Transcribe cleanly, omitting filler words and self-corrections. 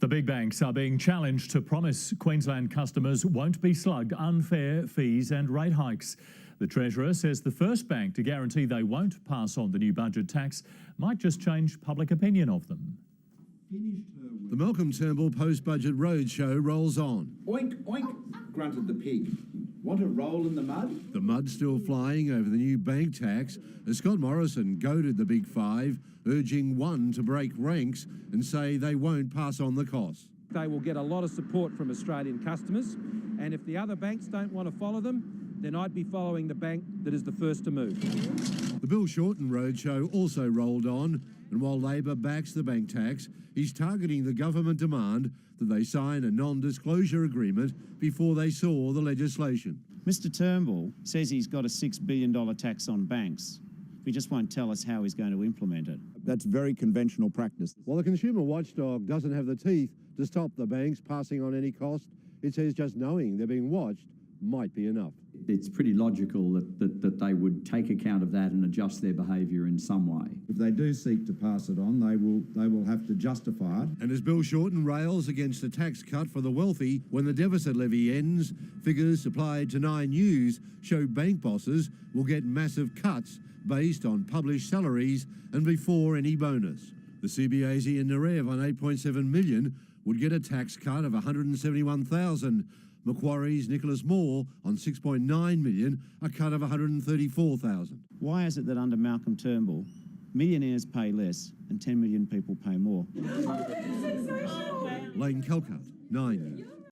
The big banks are being challenged to promise Queensland customers won't be slugged unfair fees and rate hikes. The Treasurer says the first bank to guarantee they won't pass on the new budget tax might just change public opinion of them. The Malcolm Turnbull post-budget roadshow rolls on. Oink, oink, grunted the pig. Want to roll in the mud? The mud still flying over the new bank tax as Scott Morrison goaded the Big Five, urging one to break ranks and say they won't pass on the cost. They will get a lot of support from Australian customers, and if the other banks don't want to follow them, then I'd be following the bank that is the first to move. The Bill Shorten roadshow also rolled on, and while Labor backs the bank tax, he's targeting the government demand that they sign a non-disclosure agreement before they saw the legislation. Mr Turnbull says he's got a $6 billion tax on banks. He just won't tell us how he's going to implement it. That's very conventional practice. While the consumer watchdog doesn't have the teeth to stop the banks passing on any cost, it says just knowing they're being watched might be enough. It's pretty logical that they would take account of that and adjust their behaviour in some way. If they do seek to pass it on, they will have to justify it. And as Bill Shorten rails against a tax cut for the wealthy when the deficit levy ends, figures supplied to 9 News show bank bosses will get massive cuts based on published salaries and before any bonus. The CBA's Ian Narev on $8.7 million would get a tax cut of $171,000. Macquarie's Nicholas Moore on $6.9 million, a cut of $134,000. Why is it that under Malcolm Turnbull, millionaires pay less and 10 million people pay more? Lane Calcutt, 9 News.